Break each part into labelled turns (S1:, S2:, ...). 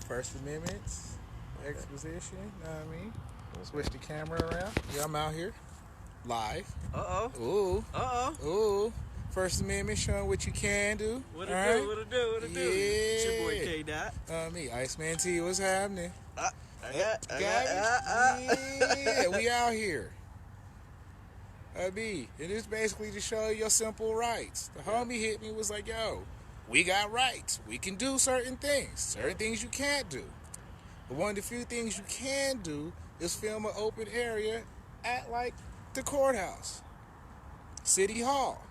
S1: First Amendment's exposition, know what I mean? Switch the camera around. Yeah, I'm out here. Live. Ooh. Ooh. First Amendment showing what you can do.
S2: What it do, what it do, what it do. It's your boy Kdot.
S1: Me, Iceman T, what's happening?
S2: Yeah,
S1: we out here. And it's basically to show your simple rights. The homie hit me, was like, yo, we got rights. We can do certain things you can't do. But one of the few things you can do is film an open area at, like, the courthouse, City Hall.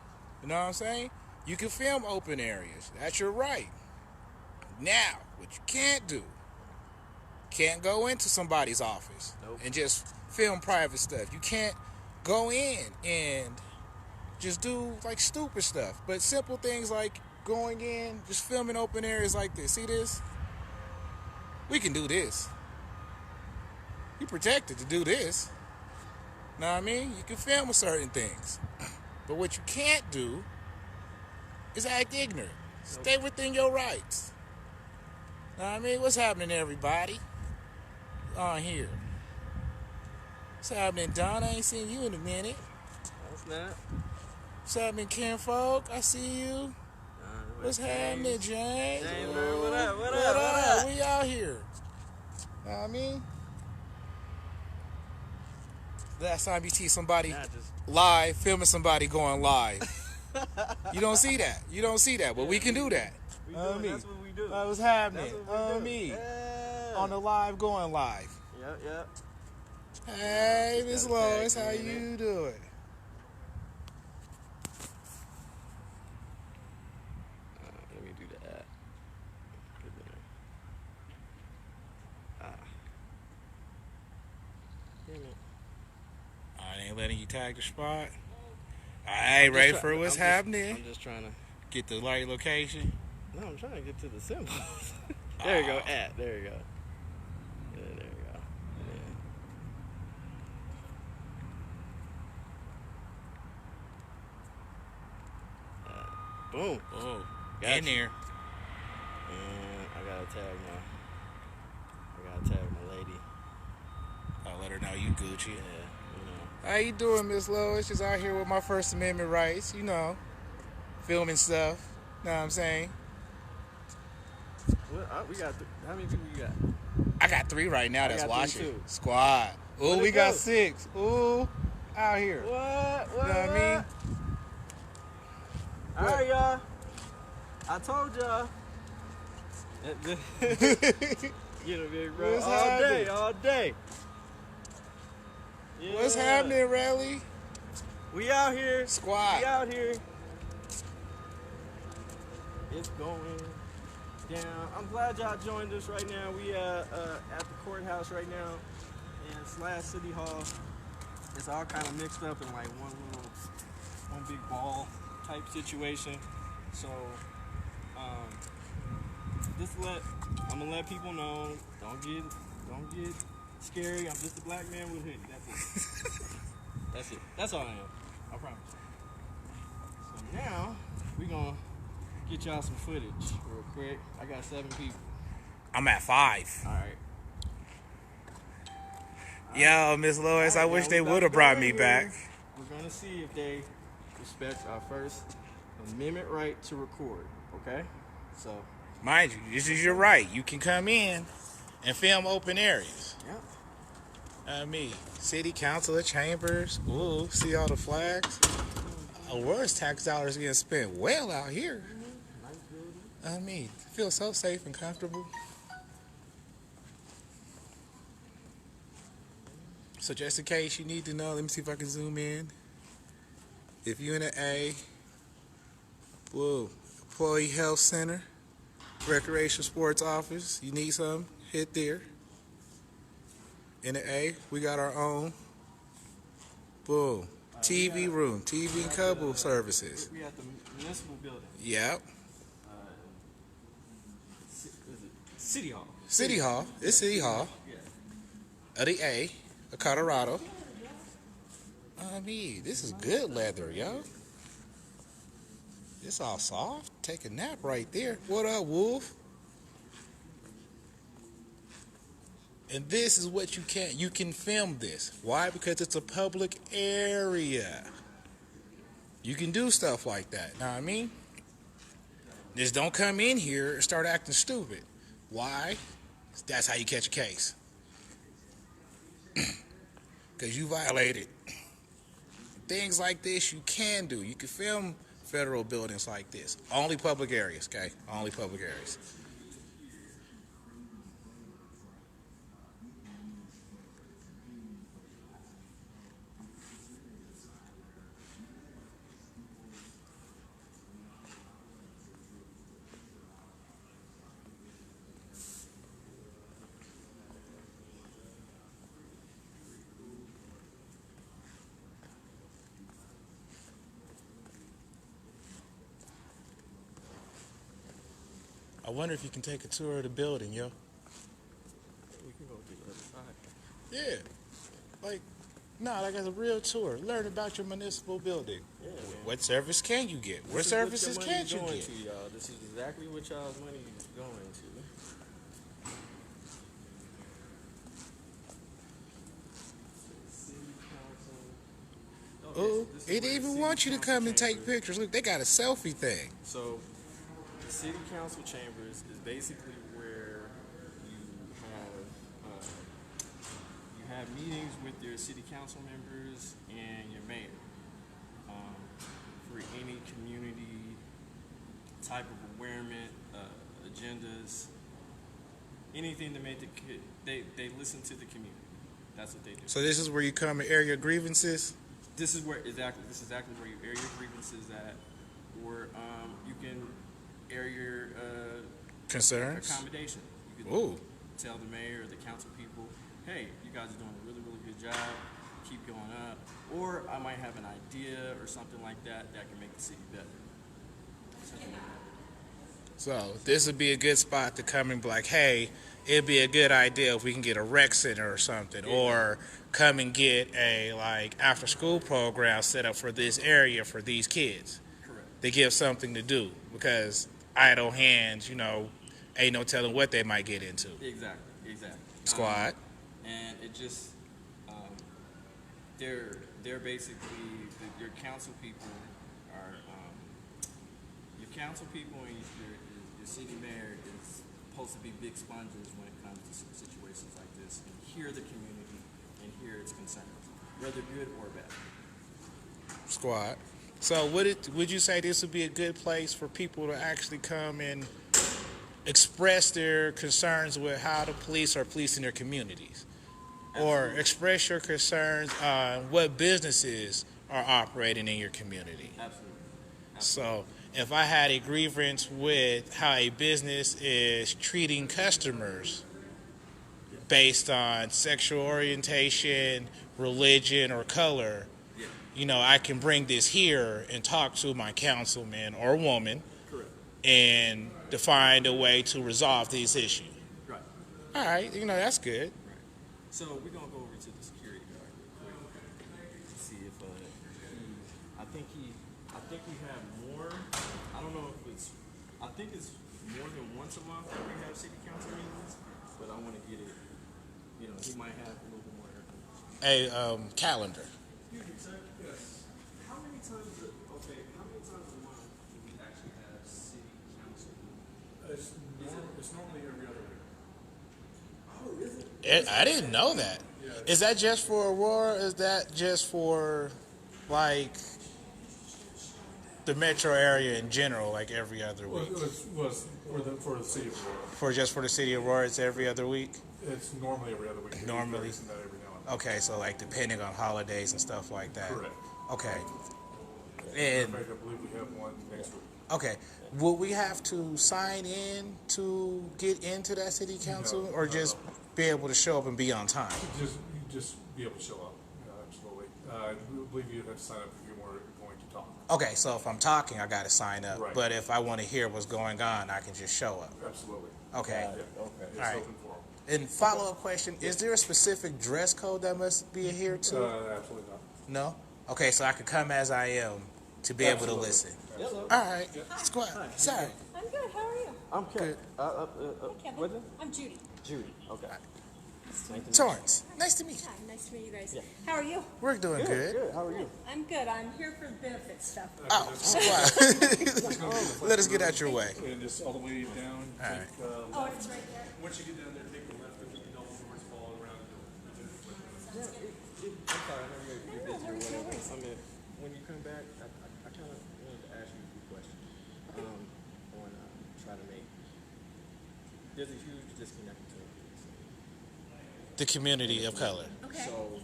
S1: You know what I'm saying? You can film open areas. That's your right. Now, what you can't do, can't go into somebody's office and just film private stuff. You can't go in and just do, like, stupid stuff. But simple things like going in, just filming open areas like this. See this? We can do this. You protected to do this. Know what I mean? You can film certain things. But what you can't do is act ignorant. Stay within your rights. Know what I mean? What's happening, everybody? On here. What's happening, Don? I ain't seen you in a minute.
S2: That's not.
S1: What's happening, Ken Folk? I see you. What's happening, James?
S2: James, what up?
S1: We out here. Know what I mean? Last time you see somebody live, filming somebody going live. You don't see that. But we can do that.
S2: That's what we do.
S1: What's happening?
S2: Yeah.
S1: On the live, going live.
S2: Yep.
S1: Hey, Miss Lois, how you doing?
S2: Let me do that.
S1: I ain't letting you tag the spot. I ain't ready for what's happening.
S2: I'm just trying to
S1: get the right location.
S2: No, I'm trying to get to the symbols. There you go. There you go. Yeah, there you go. Yeah. Boom.
S1: In there.
S2: And I gotta tag my lady.
S1: I'll let her know you Gucci.
S2: Yeah.
S1: How you doing, Miss Lois? Just out here with my First Amendment rights, filming stuff. Know what I'm saying?
S2: We got how many people you got?
S1: I got 3 right now that's watching.
S2: 3 too.
S1: Squad. Ooh, we got 6. Ooh, out here.
S2: What?
S1: You know what I mean?
S2: All right, y'all. I told y'all. Get a big bro. All day. Yeah.
S1: What's happening, Rally?
S2: We out here.
S1: Squad.
S2: We out here. It's going down. I'm glad y'all joined us right now. We at the courthouse right now in / City Hall. It's all kind of mixed up in like one big ball type situation. So I'm gonna let people know. Don't get scary. I'm just a black man with hoodie. That's it. That's all I am. I promise. So now we gonna get y'all some footage real quick. I got 7 people.
S1: I'm at 5.
S2: All right.
S1: Yo, Miss Lois, I wish they would have brought me back.
S2: We're gonna see if they respect our First Amendment right to record. Okay. So.
S1: Mind you, this is your right. You can come in and film open areas.
S2: Yep.
S1: City council, chambers. Ooh, see all the flags. Aurora's tax dollars getting spent well out here. Feel so safe and comfortable. So just in case you need to know, let me see if I can zoom in. If you're in an A, Employee Health Center, Recreation Sports Office, you need something, hit there. In the A, we got our own, TV room, TV and cable services.
S2: We at the municipal building.
S1: Yep.
S2: Is it City Hall?
S1: City Hall. It's City Hall.
S2: Yeah.
S1: Of the A, of Colorado. This is good leather, yo. It's all soft. Take a nap right there. What up, Wolf? And this is what you can. You can film this. Why? Because it's a public area. You can do stuff like that. Know what I mean? Just don't come in here and start acting stupid. Why? That's how you catch a case. Because you violated. Things like this you can do. You can film federal buildings like this. Only public areas, okay? Only public areas. I wonder if you can take a tour of the building, yo.
S2: We can go to the other side.
S1: Yeah. Like as a real tour. Learn about your municipal building.
S2: Yeah, man.
S1: What service can you get? What services can't you get?
S2: Y'all. This is exactly what y'all's money is going to.
S1: Oh, it even wants you to come and take pictures. Look, they got a selfie thing.
S2: So, the city council chambers is basically where you have meetings with your city council members and your mayor for any community type of awareness, agendas, anything to make they listen to the community. That's what they do.
S1: So this is where you come and air your grievances?
S2: This is exactly where you air your grievances at, or you can air your
S1: Concerns?
S2: accommodation. You can
S1: Ooh.
S2: tell the mayor or the council people, hey, you guys are doing a really, really good job. Keep going up. Or I might have an idea or something like that can make the city better. Something like that.
S1: So this would be a good spot to come and be like, hey, it'd be a good idea if we can get a rec center or something, or come and get a after school program set up for this area for these kids.
S2: Correct.
S1: They give something to do, because idle hands, ain't no telling what they might get into.
S2: Exactly.
S1: Squad.
S2: And it just they're basically your council people are your council people and your city mayor is supposed to be big sponges when it comes to situations like this and hear the community and hear its concerns, whether good or bad.
S1: Squad. So would you say this would be a good place for people to actually come and express their concerns with how the police are policing their communities? Or express your concerns on what businesses are operating in your community?
S2: Absolutely.
S1: So if I had a grievance with how a business is treating customers based on sexual orientation, religion, or color, I can bring this here and talk to my councilman or woman.
S2: Correct.
S1: And to find a way to resolve these issues.
S2: Right.
S1: All right, that's good.
S2: Right. So we're gonna go over to the security guard real quick to see if I think we have more. I don't know if it's. I think it's more than once a month that we have city council meetings, but I want to get it. He might have a little bit more information.
S1: A calendar.
S2: Excuse me, sir. Yes. How many times a month do we actually have city council meetings?
S3: It's normally every other week.
S2: Oh, is it?
S1: I didn't know that.
S3: Yeah.
S1: Is that just for Aurora? Is that just for the metro area in general, every other
S3: Well,
S1: week?
S3: it was for the city of Aurora.
S1: Just for the city of Aurora, it's every other week?
S3: It's normally every other week.
S1: Normally.
S3: Varies in that every now and then.
S1: Okay, so depending on holidays and stuff like that.
S3: Correct.
S1: Okay.
S3: In
S1: And
S3: fact, I believe we have one next week.
S1: okay, will we have to sign in to get into that city council,
S3: No,
S1: or
S3: no,
S1: just
S3: no.
S1: be able to show up and be on time?
S3: You just be able to show up. Absolutely. I believe you have to sign up if you were going to talk.
S1: Okay, so if I'm talking, I got to sign up.
S3: Right.
S1: But if I want to hear what's going on, I can just show up.
S3: Absolutely.
S1: Okay.
S3: Yeah.
S2: Okay.
S3: It's
S1: All right.
S3: open for them.
S1: And follow-up question, is there a specific dress code that must be adhered to?
S3: Absolutely not.
S1: No? Okay, so I could come as I am to be able to
S3: Absolutely.
S1: listen.
S2: Hello.
S1: All right. Squad. Sorry.
S4: I'm good. How are you?
S2: I'm Kevin.
S1: Good.
S4: Hi, Kevin.
S2: What's it?
S4: I'm Judy.
S2: Judy. Okay.
S1: Torrance, nice to meet you.
S4: Hi, nice to meet you guys.
S2: Yeah.
S4: How are you?
S1: We're doing good.
S2: Good. How are you?
S4: I'm good. I'm here for the benefit stuff.
S1: Oh, wow. Let us get out your way.
S3: And just all the way down.
S1: All right.
S4: Oh, it's right there.
S3: Once you get down there, take the left, there's a double doors, follow around.
S2: I'm sorry, I know you're busy or whatever. I mean, when you come back, I kind of wanted to ask you a few questions. On try to make. There's a huge disconnect between
S1: The community of color.
S4: Okay.
S2: So,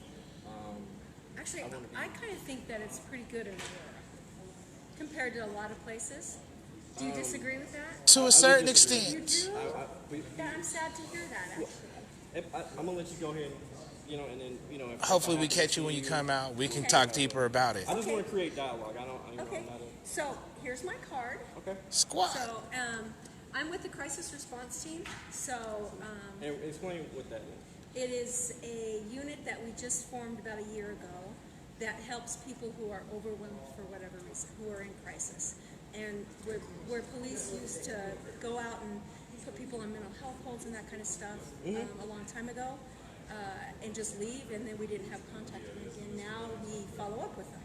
S4: Actually, I kind of think that it's pretty good in Aurora compared to a lot of places. Do you disagree with that?
S1: To a certain
S4: You
S1: extent.
S4: do? Yeah, I'm sad to hear that, actually.
S2: I'm gonna let you go ahead, and then if
S1: Hopefully we catch you when you come out. We can talk deeper about it.
S2: I just want to create dialogue.
S4: Okay.
S2: I'm not
S4: So, here's my card.
S2: okay.
S1: Squad.
S4: So, I'm with the crisis response team. So,
S2: And explain what that is.
S4: it is a unit that we just formed about a year ago that helps people who are overwhelmed for whatever reason, who are in crisis. And where police used to go out and put people on mental health holds and that kind of stuff a long time ago, and just leave, and then we didn't have contact with them again. Now we follow up with them,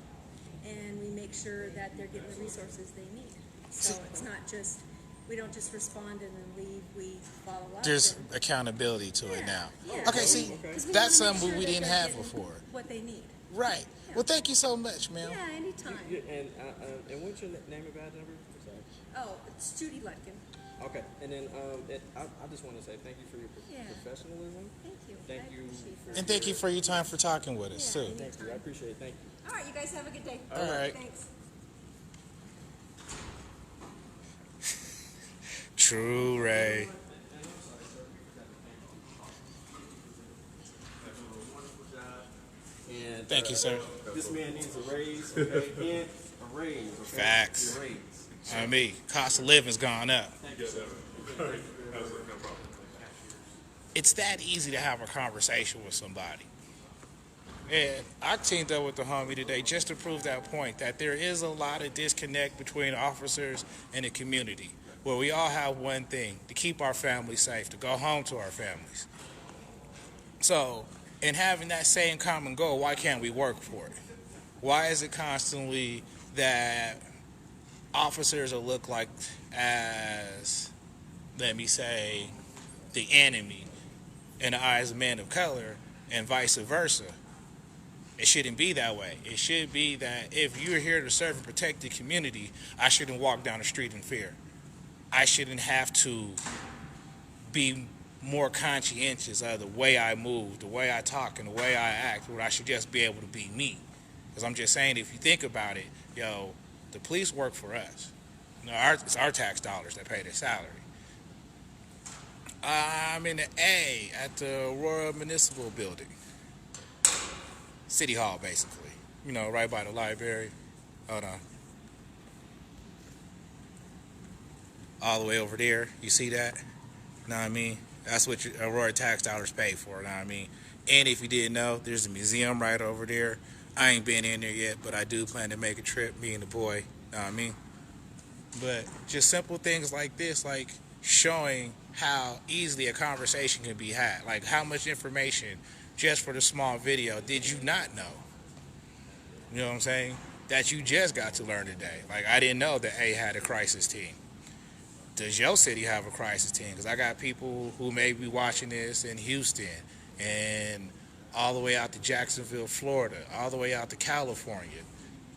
S4: and we make sure that they're getting the resources they need. So it's not just, we don't just respond and then leave, we follow up.
S1: There's
S4: and,
S1: accountability to it now.
S4: yeah.
S1: Okay, see,
S4: 'Cause we
S1: that's
S4: wanna make
S1: something
S4: sure
S1: we
S4: that
S1: didn't
S4: they're
S1: have
S4: getting
S1: before.
S4: what they need.
S1: Right. Well, thank you so much, ma'am.
S4: Yeah, anytime.
S2: And what's your name and badge number? I'm sorry.
S4: Oh, it's Judy Lutkin.
S2: Okay, and then I just want to say thank you for your
S4: Yeah.
S2: professionalism.
S4: Thank you.
S2: Thank
S4: I
S2: you.
S4: appreciate that.
S1: And thank you for your time for talking with us,
S4: Yeah.
S1: too.
S2: Thank you. I appreciate it. Thank you.
S4: All right, you guys have a good day.
S1: All right.
S4: Thanks.
S1: True, Ray.
S2: And
S1: Thank you, sir.
S2: this man needs a raise. Okay, and a raise. Okay?
S1: Facts.
S2: A raise.
S1: I mean, cost of living's gone up. It's that easy to have a conversation with somebody. And I teamed up with the homie today just to prove that point, that there is a lot of disconnect between officers and the community, where we all have one thing, to keep our families safe, to go home to our families. So, in having that same common goal, why can't we work for it? Why is it constantly that officers are looked like as, let me say, the enemy in the eyes of men of color, and vice versa? It shouldn't be that way. It should be that if you're here to serve and protect the community, I shouldn't walk down the street in fear. I shouldn't have to be more conscientious of the way I move, the way I talk, and the way I act, where I should just be able to be me. Because I'm just saying, if you think about it, the police work for us. It's our tax dollars that pay their salary. I'm in the A at the Aurora Municipal Building. City Hall, basically. Right by the library. Hold on. All the way over there. You see that? Know what I mean? That's what your Aurora tax dollars pay for, know what I mean? And if you didn't know, there's a museum right over there. I ain't been in there yet, but I do plan to make a trip, me and the boy, know what I mean? But just simple things like this, like showing how easily a conversation can be had. Like how much information, just for the small video, did you not know? You know what I'm saying? That you just got to learn today. Like I didn't know that A had a crisis team. Does your city have a crisis team? Because I got people who may be watching this in Houston and all the way out to Jacksonville, Florida, all the way out to California.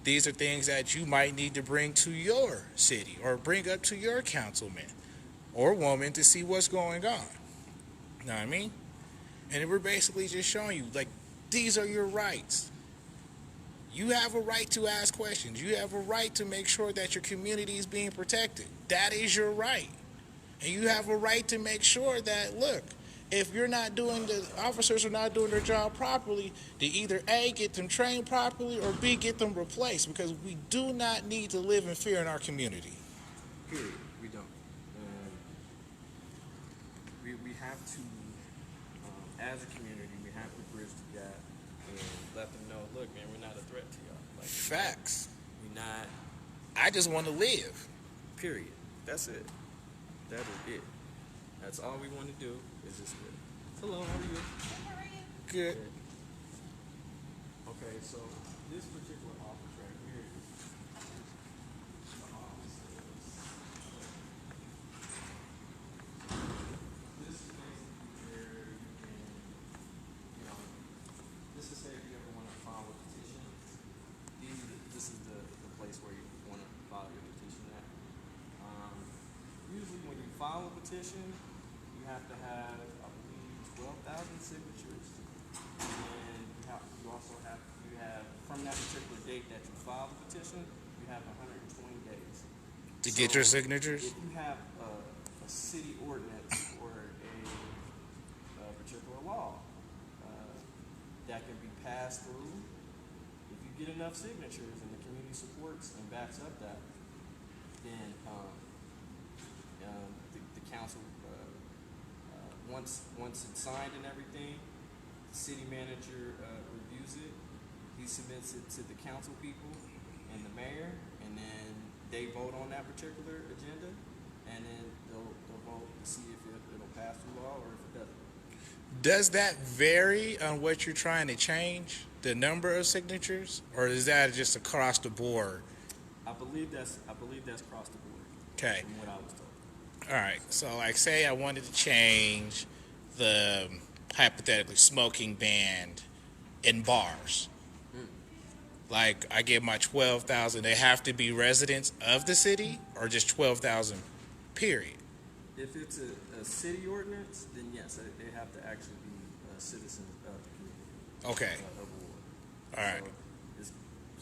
S1: These are things that you might need to bring to your city or bring up to your councilman or woman to see what's going on. You know what I mean? And we're basically just showing you, like, these are your rights. You have a right to ask questions. You have a right to make sure that your community is being protected. That is your right. And you have a right to make sure that, look, if you're not doing, the officers are not doing their job properly, to either A, get them trained properly, or B, get them replaced, because we do not need to live in fear in our community.
S2: Period. We don't. We have to, as a community, we have to bridge the gap and let them know, look, man, we're not a threat to y'all. Like,
S1: Facts.
S2: we're not.
S1: I just want to live.
S2: Period. That's it. That is it. That's all we want to do is just live. Hello, how are you?
S1: Good.
S2: Okay, so this particular office right here, the office this is basically where you can, you know, this is say if you ever want to file a petition, this is the place where you want to file your petition at. Usually when you file a petition, you have to have, I believe, 12,000 signatures. And you also have, from that particular date that you file the petition, you have 120 days.
S1: To get your signatures?
S2: If you have a city ordinance or a particular law that can be passed through, if you get enough signatures and the community supports and backs up that, then the council, once it's signed and everything, the city manager reviews it. He submits it to the council people and the mayor, and then they vote on that particular agenda, and then they'll vote to see if it'll pass through law or if it doesn't.
S1: Does that vary on what you're trying to change, the number of signatures, or is that just across the board?
S2: I believe that's across the board.
S1: Okay.
S2: From what I was told.
S1: All right. So, like, say I wanted to change the hypothetically smoking ban in bars. Like, I get my 12,000. They have to be residents of the city, or just 12,000, period.
S2: If it's a city ordinance, then yes, they have to actually be citizens of the community.
S1: Okay.
S2: Of the ward.
S1: All right.
S2: So it's,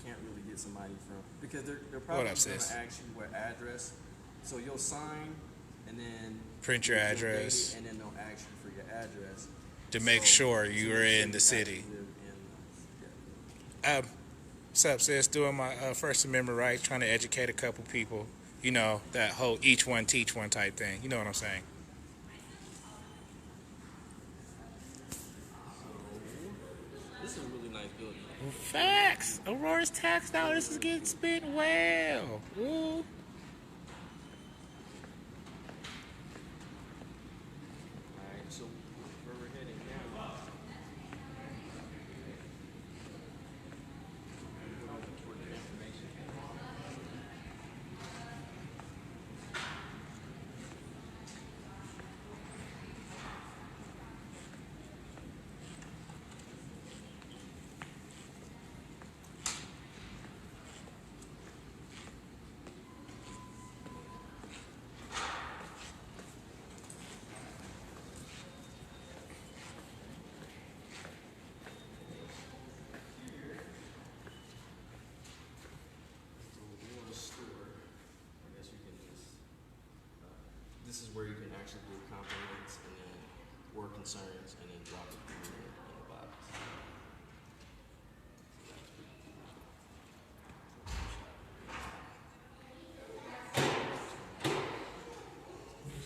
S2: can't really get somebody from, because they're probably going to ask you what address. So you'll sign, and then
S1: Print your
S2: you'll
S1: address.
S2: date it, and then they'll ask you for your address
S1: To make sure you are in the city. What's up, sis? Doing my First Amendment right, trying to educate a couple people. You know, that whole each one teach one type thing. You know what I'm saying?
S2: This is a really nice building.
S1: Facts. Aurora's tax dollars is getting spent well. Ooh.
S2: Alright, so where we're heading now. This is where you can actually do compliments and then work concerns and then drop it in the box.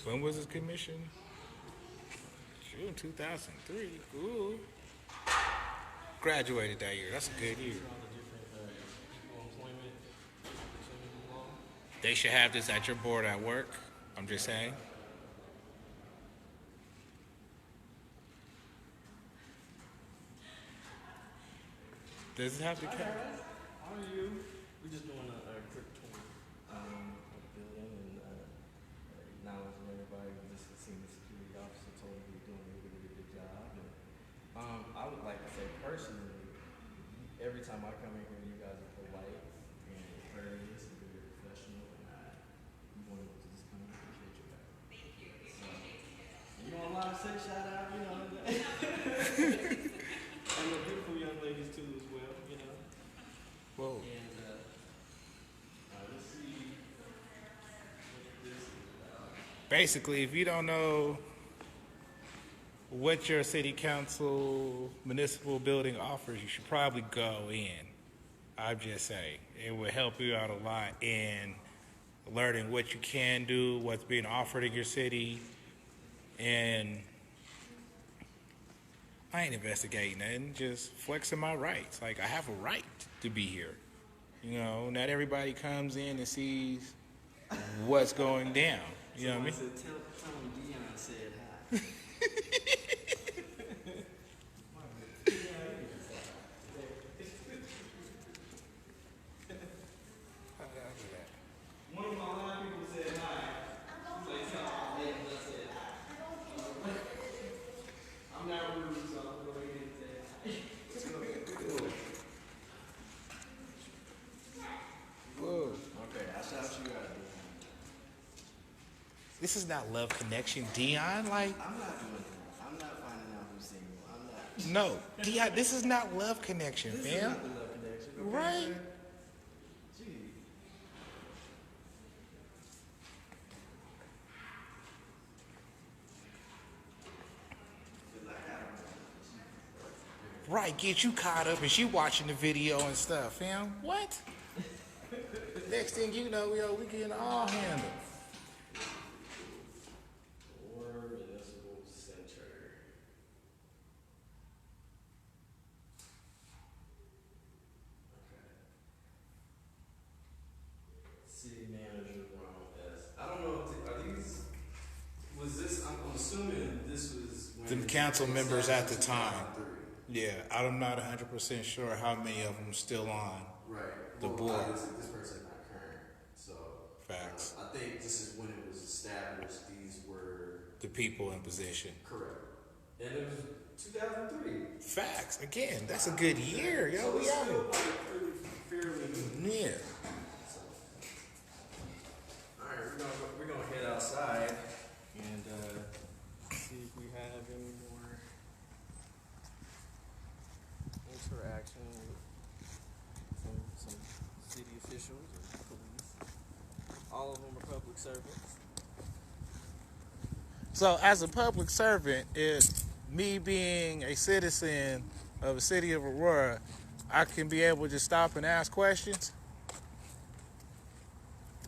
S1: When was his commission? June 2003. Ooh. Graduated that year. That's a good year.
S2: All the different equal employment law.
S1: They should have this at your board at work. I'm just saying. Does it have to count?
S2: How are you? We're just doing a quick tour of the building and acknowledging everybody. We just seen the security officer told me you're doing a really good job. And, I would like to say personally, every time I come in here, you guys are polite and courteous and very professional, and you want to just come and appreciate you guys. Thank you. So, you know, a lot of say shout out, you know. And the beautiful young ladies too as well, you know.
S1: Whoa.
S2: And let's see what this is about.
S1: Basically, if you don't know what your city council municipal building offers, you should probably go in. I'm just saying. It will help you out a lot in learning what you can do, what's being offered in your city, and I ain't investigating nothing, just flexing my rights. Like, I have a right to be here. You know, not everybody comes in and sees what's going down. You know what I mean?
S2: Tell him Dion said hi.
S1: This is not Love Connection, Dion. Like,
S2: I'm not doing that. I'm not finding out who's single. I'm not.
S1: no, Dion. This is not Love Connection,
S2: This is
S1: fam.
S2: not the love connection. Okay,
S1: Right?
S2: man? Gee.
S1: Right. Get you caught up, and she watching the video and stuff, fam. What? Next thing you know, yo, we getting all handled.
S2: Or municipal center. Okay. City manager Ronald S. I don't know. Are these? Was this? I'm assuming this was when
S1: Them council members at the time.
S2: 2003.
S1: Yeah, I'm not 100% sure how many of them still on.
S2: Right.
S1: The
S2: Well,
S1: board.
S2: obviously, this person not current, so.
S1: Facts.
S2: I think this is when it was established. These were
S1: The people in position.
S2: correct, and it was 2003.
S1: Facts. Again, that's a good year, yo.
S2: So
S1: We
S2: it's
S1: out
S2: still
S1: here.
S2: like fairly new.
S1: Yeah.
S2: So. All right, we're gonna head outside and see if we have any more interaction with some city officials or police. All of them are public servants.
S1: So, as a public servant, me being a citizen of the city of Aurora, I can be able to stop and ask questions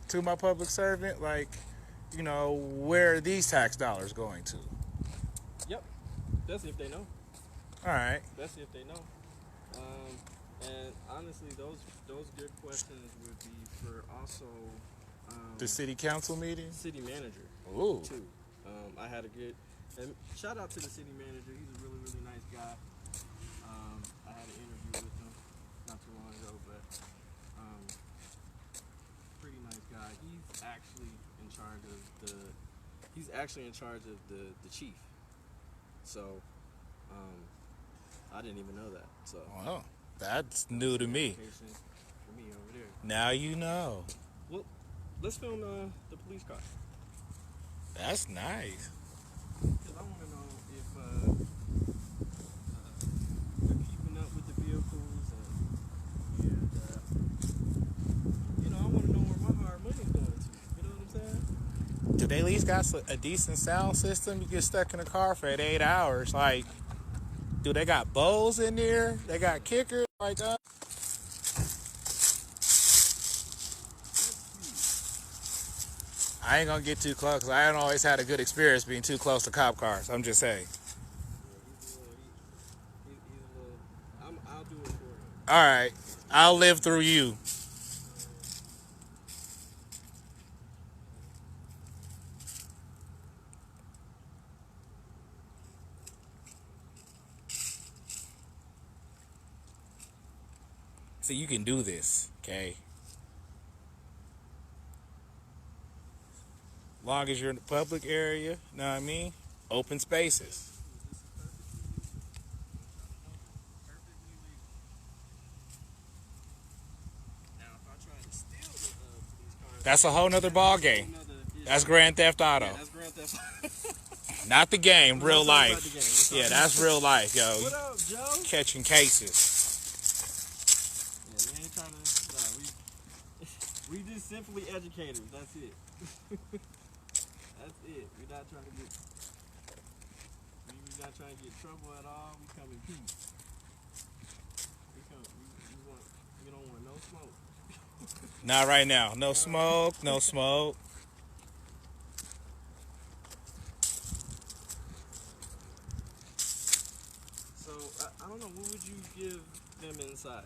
S1: to my public servant, like, you know, where are these tax dollars going to?
S2: Yep, that's if they know.
S1: All right.
S2: That's if they know. And honestly, those good questions would be for also
S1: The city council meeting?
S2: city manager
S1: Ooh.
S2: too. I had a good and shout out to the city manager. He's a really nice guy. I had an interview with him not too long ago, but pretty nice guy. He's actually in charge of the chief. So I didn't even know that. So
S1: Wow. That's new to me.
S2: education for me over there.
S1: Now you know.
S2: Well, let's film the police car.
S1: That's nice.
S2: Because I want to know if they're keeping up with the vehicles and I want to know where my hard money's going to. You know what I'm saying?
S1: Do they at least got a decent sound system? You get stuck in a car for 8 hours. Like, do they got bowls in there? They got kickers? Like, I ain't gonna get too close because I haven't always had a good experience being too close to cop cars. I'm just saying.
S2: He's a little. I'll do it for him.
S1: All right, I'll live through you. See, you can do this, okay? Long as you're in the public area, know what I mean? Open spaces.
S2: Now, if I try to steal the police car,
S1: That's a whole nother ball game. That's Grand Theft Auto.
S2: Yeah, that's Grand Theft.
S1: Not the game,
S2: We're
S1: real
S2: not talking
S1: life.
S2: about the game. We're talking
S1: Yeah, that's real life, yo.
S2: What up, Joe?
S1: Catching cases.
S2: Yeah, we ain't trying to. Nah, we just simply educators. That's it. That's it. We're not trying to get. We're not trying to get trouble at all. We come in peace. We don't want no smoke.
S1: Not right now. No smoke, no smoke.
S2: So I don't know. What would you give them inside?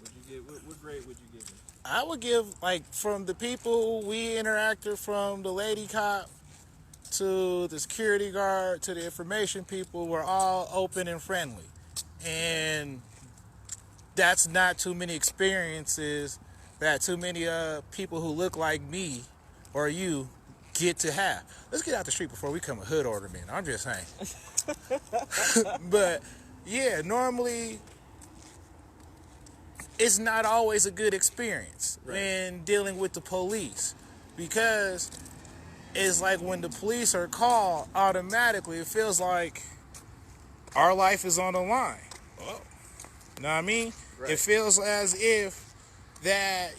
S2: Would you give what grade would you give them?
S1: I would give, like, from the people we interacted, from the lady cop to the security guard to the information people, were all open and friendly. And that's not too many experiences that too many people who look like me or you get to have. Let's get out the street before we come a hood order, man. I'm just saying. But yeah, normally it's not always a good experience when dealing with the police, because it's like when the police are called, automatically it feels like our life is on the line. Oh. You know what I mean?
S2: Right.
S1: It feels as if that,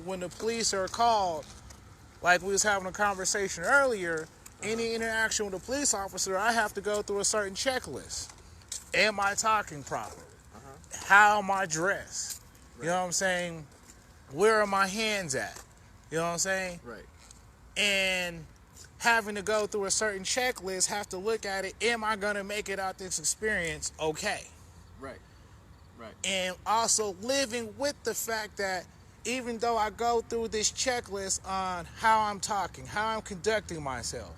S1: when the police are called, like we was having a conversation earlier, any interaction with a police officer, I have to go through a certain checklist. Am I talking proper? How am I dressed? You know what I'm saying? Where are my hands at? You know what I'm saying?
S2: Right.
S1: And having to go through a certain checklist, have to look at it, am I going to make it out this experience okay?
S2: Right. Right.
S1: And also living with the fact that even though I go through this checklist on how I'm talking, how I'm conducting myself,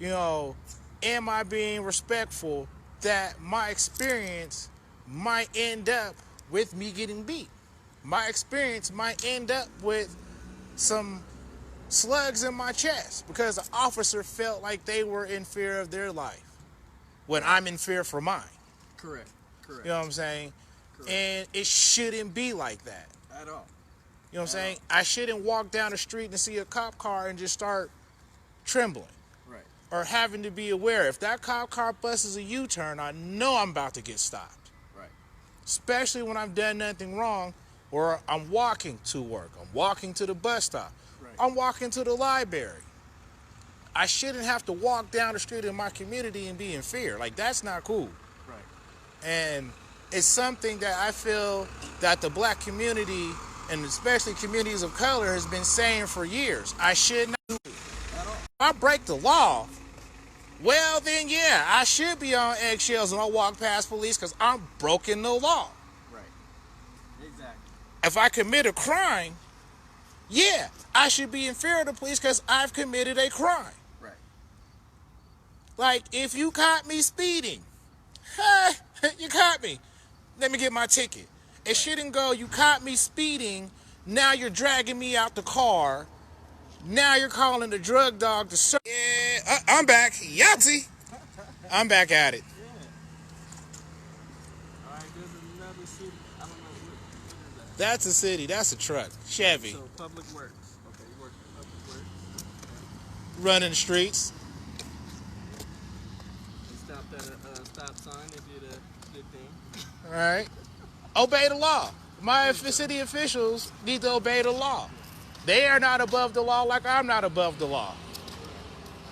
S1: am I being respectful, that my experience might end up with me getting beat. My experience might end up with some slugs in my chest because the officer felt like they were in fear of their life when I'm in fear for mine.
S2: Correct.
S1: You know what I'm saying?
S2: Correct.
S1: And it shouldn't be like that.
S2: At all.
S1: You know what I'm saying? I shouldn't walk down the street and see a cop car and just start trembling.
S2: Right.
S1: Or having to be aware. If that cop car busts a U-turn, I know I'm about to get stopped.
S2: Right.
S1: Especially when I've done nothing wrong, or I'm walking to work. I'm walking to the bus stop.
S2: Right.
S1: I'm walking to the library. I shouldn't have to walk down the street in my community and be in fear. Like, that's not cool.
S2: Right.
S1: And it's something that I feel that the black community, and especially communities of color, has been saying for years. I should not do it. If I break the law, well then yeah, I should be on eggshells when I walk past police because I'm broken the law.
S2: Right. Exactly.
S1: If I commit a crime, yeah, I should be in fear of the police because I've committed a crime.
S2: Right.
S1: Like, if you caught me speeding, you caught me, let me get my ticket. It shouldn't go, you caught me speeding, now you're dragging me out the car, now you're calling the drug dog to search. Yeah, I'm back. Yahtzee. I'm back at it.
S2: Yeah. All right, there's another city. I don't know what is that.
S1: That's a city. That's a truck. Chevy.
S2: So Public Works. Okay, you work for Public Works.
S1: Running the streets.
S2: You stopped at a stop sign. They did a good thing.
S1: All right. Obey the law. My city officials need to obey the law. They are not above the law like I'm not above the law.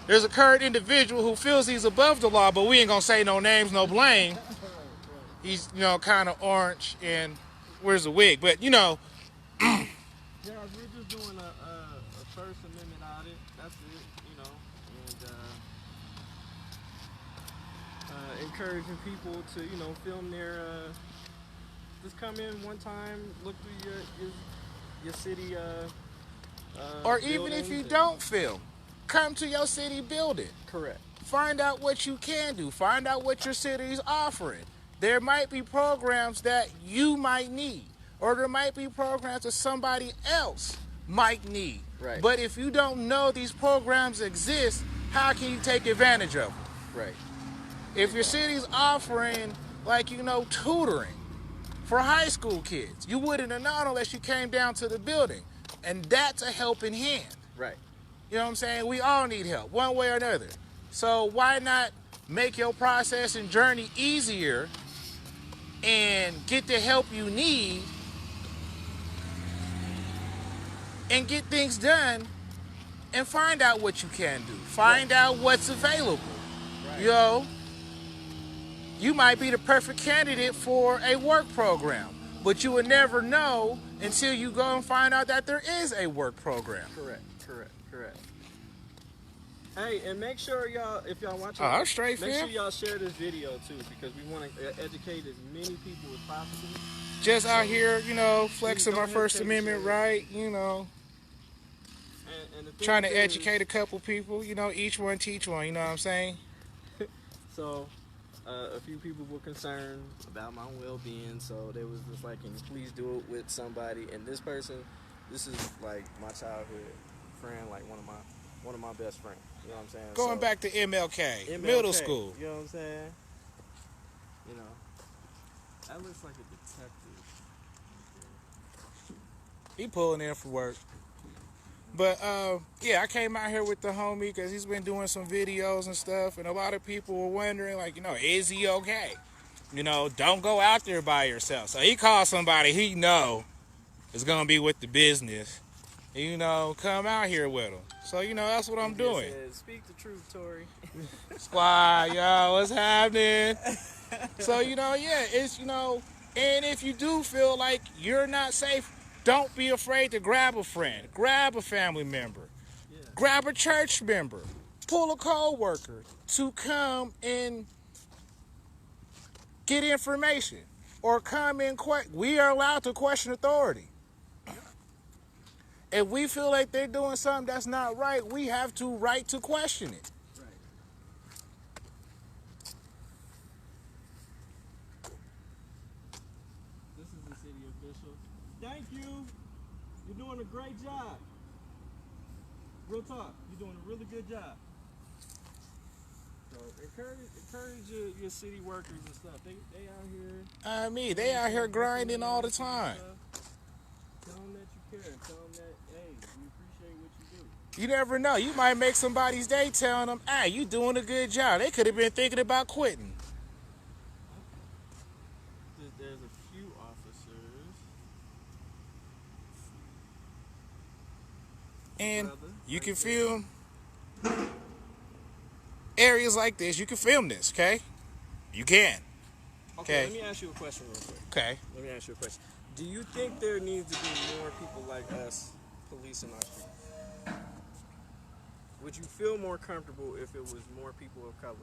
S1: There's a current individual who feels he's above the law, but we ain't gonna say no names, no blame. He's, kind of orange and wears a wig, but
S2: Yeah, we're just doing a First Amendment audit. That's it, and encouraging people to, film their. Just come in one time, look through your city.
S1: or even if you don't film, come to your city building.
S2: Correct.
S1: Find out what you can do. Find out what your city is offering. There might be programs that you might need, or there might be programs that somebody else might need.
S2: Right.
S1: But if you don't know these programs exist, how can you take advantage of them?
S2: Right.
S1: If your city's offering, tutoring for high school kids, you wouldn't have known unless you came down to the building. And that's a helping hand.
S2: Right.
S1: You know what I'm saying? We all need help, one way or another. So why not make your process and journey easier and get the help you need and get things done and find out what you can do. Find out what's available.
S2: Right.
S1: You might be the perfect candidate for a work program, but you would never know until you go and find out that there is a work program.
S2: Correct. Hey, and make sure y'all, if y'all watching,
S1: I'm straight,
S2: make
S1: fam.
S2: sure y'all share this video too, because we want to educate as many people as possible.
S1: Just out here, flexing
S2: Don't
S1: my First
S2: hesitate to
S1: Amendment
S2: share.
S1: right,
S2: And the thing
S1: trying to
S2: is,
S1: educate a couple people, each one teach one, you know what I'm saying?
S2: So, a few people were concerned about my well-being, so they was just like, can you please do it with somebody? And this person, this is like my childhood friend, like one of my best friends. You know what I'm saying?
S1: Going back to MLK, middle school.
S2: You know what I'm saying? That looks like a detective.
S1: He pulling in for work. But yeah, I came out here with the homie because he's been doing some videos and stuff, and a lot of people were wondering, like, is he okay? Don't go out there by yourself. So he called somebody he know is gonna be with the business. Come out here with him. So that's what I'm doing.
S2: Speak the truth, Tori.
S1: Squad, yo, what's happening? So yeah, it's and if you do feel like you're not safe, don't be afraid to grab a friend, grab a family member, grab a church member, pull a co-worker to come and get information or come in. We are allowed to question authority. If we feel like they're doing something that's not right, we have to right to question it.
S2: Right. This is the city official. Thank you. You're doing a great job. Real talk. You're doing a really good job. So encourage your city workers and stuff. They out here.
S1: They out here grinding all the time.
S2: Tell them that you care. Tell them that, hey, we appreciate what you do.
S1: You never know. You might make somebody's day telling them, hey, you doing a good job. They could have been thinking about quitting.
S2: There's a few officers.
S1: And
S2: Brother,
S1: you
S2: right
S1: can
S2: there.
S1: film areas like this. You can film this, okay? You can.
S2: Okay,
S1: Okay.
S2: let me ask you a question real quick.
S1: Okay.
S2: Let me ask you a question. Do you think there needs to be more people like us policing our streets? Would you feel more comfortable if it was more people of color?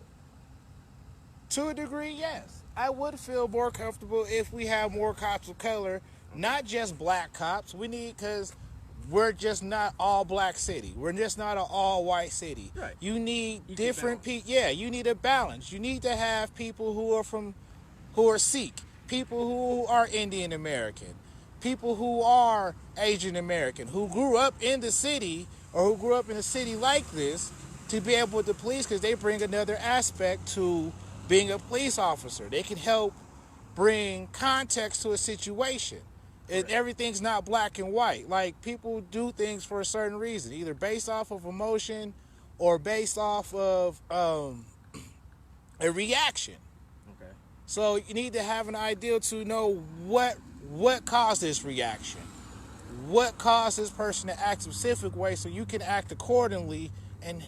S1: To a degree, yes. I would feel more comfortable if we have more cops of color, not just black cops. We need, because we're just not all black city. We're just not an all white city.
S2: Right.
S1: You need
S2: Equal
S1: different
S2: balance.
S1: people. Yeah, you need a balance. You need to have people who are Sikh, people who are Indian American, people who are Asian American, who grew up in the city or who grew up in a city like this to be able to police, because they bring another aspect to being a police officer. They can help bring context to a situation. Everything's not black and white. Like, people do things for a certain reason, either based off of emotion or based off of a reaction.
S2: Okay.
S1: So you need to have an idea to know what caused this reaction, what caused this person to act a specific way, so you can act accordingly and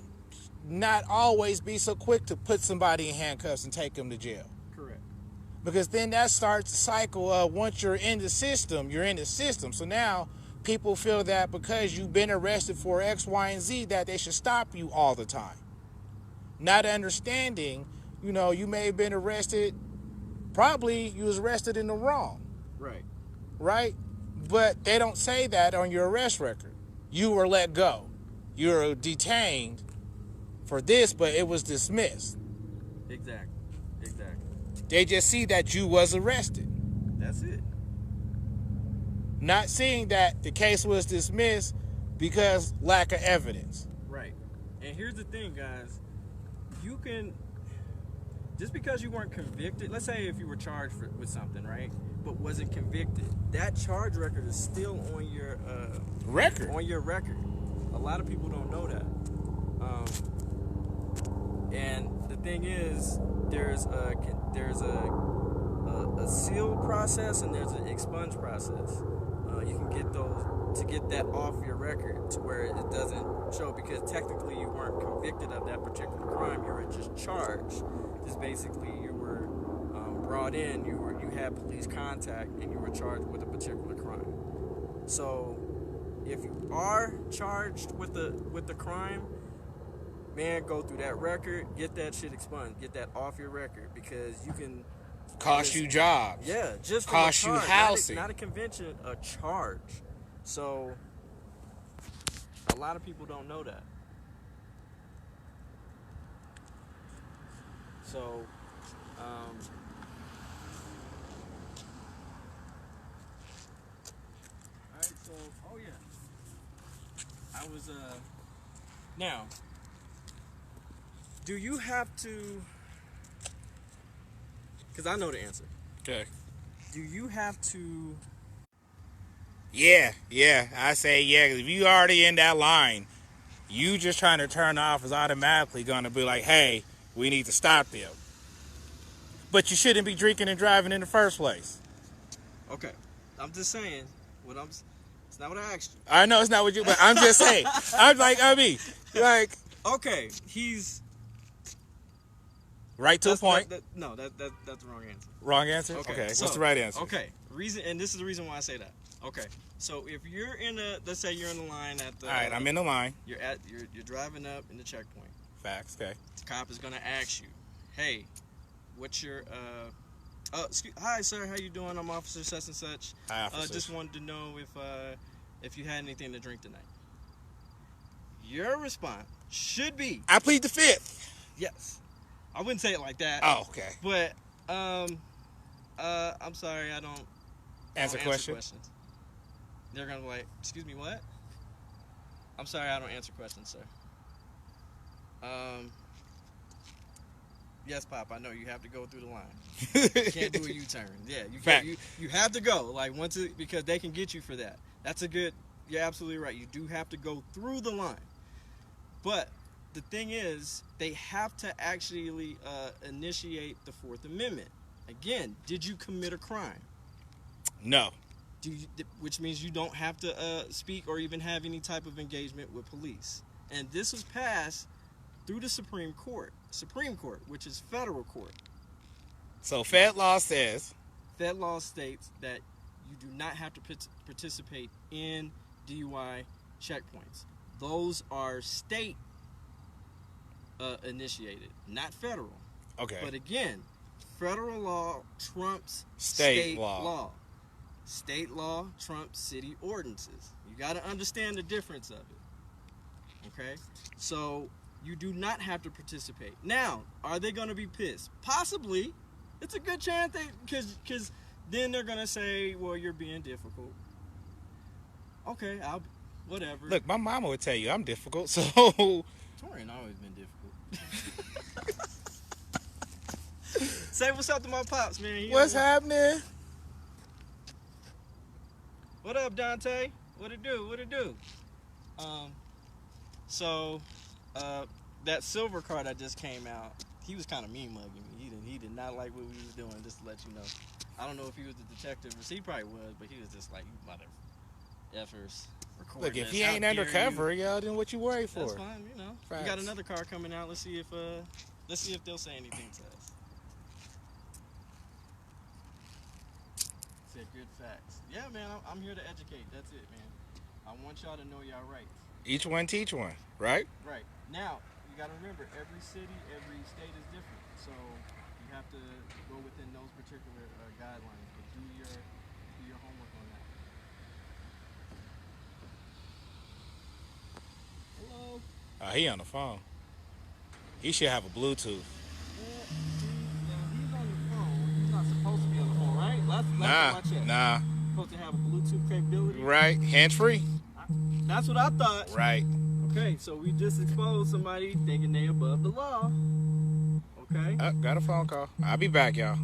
S1: not always be so quick to put somebody in handcuffs and take them to jail.
S2: Correct.
S1: Because then that starts the cycle of, once you're in the system, you're in the system. So now people feel that because you've been arrested for X, Y, and Z, that they should stop you all the time. Not understanding, you may have been arrested, probably you was arrested in the wrong,
S2: Right.
S1: right? But they don't say that on your arrest record. You were let go. You were detained for this, but it was dismissed.
S2: Exactly.
S1: They just see that you was arrested,
S2: That's it.
S1: not seeing that the case was dismissed because lack of evidence.
S2: Right. And here's the thing, guys. You can, just because you weren't convicted, let's say if you were charged with something, right, but wasn't convicted, that charge record is still on your
S1: Record.
S2: A lot of people don't know that. And the thing is, there's a seal process and there's an expunge process. You can get those to get that off your record to where it doesn't show, because technically you weren't convicted of that particular crime. You were just charged. Just basically you were brought in. You had police contact and you were charged with a particular crime. So if you are charged with the crime, man, go through that record, get that shit expunged, get that off your record, because you can
S1: Cost you jobs.
S2: yeah, just
S1: Cost
S2: from a
S1: you
S2: charge,
S1: housing.
S2: not a convention, a charge. So a lot of people don't know that. So alright, so oh yeah. I was now, do you have to, because I know the answer.
S1: Okay.
S2: Do you have to
S1: Yeah. I say yeah. 'Cause if you already in that line, you just trying to turn off is automatically gonna be like, hey, we need to stop them. But you shouldn't be drinking and driving in the first place.
S2: Okay, I'm just saying. It's not what I asked you.
S1: I know it's not what you, but I'm just saying. I'm like, like,
S2: Okay, he's
S1: right to a point.
S2: That's the wrong answer.
S1: Wrong answer.
S2: Okay,
S1: Okay.
S2: so,
S1: What's the right answer?
S2: Okay, and this is the reason why I say that. Okay, so if you're let's say you're in the line at the.
S1: All right, I'm in the line.
S2: You're driving up in the checkpoint.
S1: Facts. Okay.
S2: The cop is gonna ask you, hey, what's your hi sir, how you doing? I'm Officer such and such.
S1: Hi, officer.
S2: Just wanted to know if you had anything to drink tonight. Your response should be,
S1: I plead the fifth.
S2: yes. I wouldn't say it like that.
S1: Oh, okay.
S2: But I'm sorry, I don't
S1: Answer question.
S2: questions. They're gonna be like, excuse me, what? I'm sorry, I don't answer questions, sir. Yes, Pop, I know you have to go through the line. You can't do a U-turn. Yeah, you have to go. Like because they can get you for that. You're absolutely right. You do have to go through the line. But the thing is, they have to actually initiate the Fourth Amendment. Again, did you commit a crime?
S1: No.
S2: Which means you don't have to speak or even have any type of engagement with police. And this was passed through the Supreme Court, which is federal court.
S1: So Fed law says.
S2: Fed law states that you do not have to participate in DUI checkpoints. Those are state initiated, not federal.
S1: Okay.
S2: But again, federal law trumps
S1: State law.
S2: State law trumps city ordinances. You got to understand the difference of it. Okay? So you do not have to participate. Now, are they going to be pissed? Possibly. It's a good chance because then they're going to say, well, you're being difficult. Okay, whatever.
S1: Look, my mama would tell you I'm difficult, so.
S2: Torrance always been difficult. Say what's up to my pops, man.
S1: What's happening?
S2: What up, Dante? What it do? So, that silver car that just came out, he was kind of mean mugging me. He did not like what we was doing, just to let you know. I don't know if he was the detective, or he probably was, but he was just like, you mother effers.
S1: Look, if he ain't undercover, yo, then what you worried for?
S2: That's fine, you know.
S1: Facts.
S2: We got another car coming out. Let's see if they'll say anything to us. Said good facts. Yeah, man, I'm here to educate. That's it, man. I want y'all to know y'all rights.
S1: Each one teach one, right?
S2: Right. Now, you got to remember, every city, every state is different. So you have to go within those particular guidelines. But do your homework on that. Hello.
S1: He on the phone. He should have a Bluetooth.
S2: He's on the phone. He's not supposed to be on the phone, right?
S1: Nah.
S2: Supposed to have a Bluetooth capability.
S1: Right, hands free.
S2: That's what I thought.
S1: Right.
S2: Okay, so we just exposed somebody thinking they above the law. Okay.
S1: Got a phone call. I'll be back, y'all.